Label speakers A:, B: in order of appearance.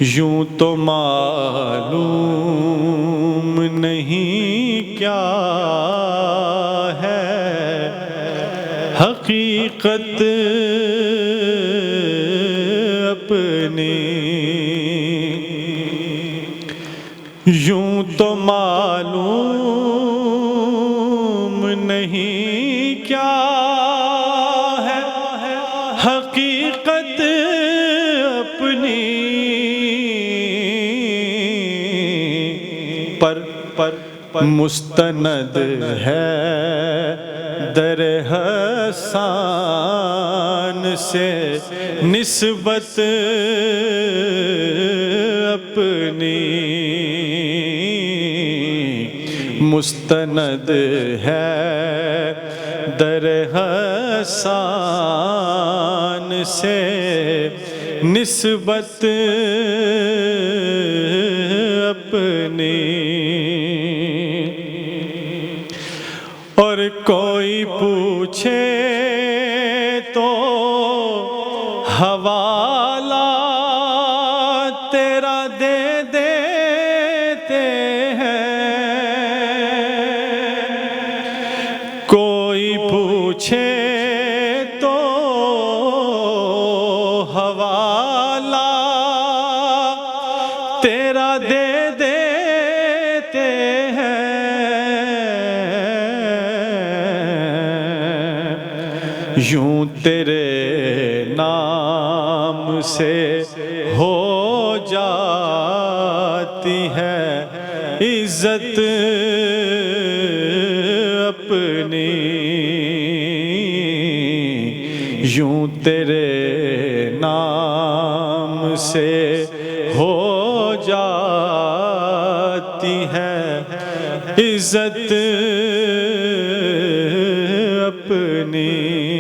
A: یوں تو معلوم نہیں کیا ہے حقیقت اپنی، یوں تو معلوم نہیں کیا ہے حقیقت اپنی، پر مستند ہے در حسان سے نسبت اپنی، مستند ہے در حسان سے نسبت اپنی، اور کوئی پوچھے تو حوالہ تیرا دے دیتے ہیں، کوئی پوچھے تو حوالہ تیرا دے دیتے ہیں، یوں تیرے نام سے ہو جاتی ہے عزت اپنی، یوں تیرے نام سے ہو جاتی ہے عزت اپنی۔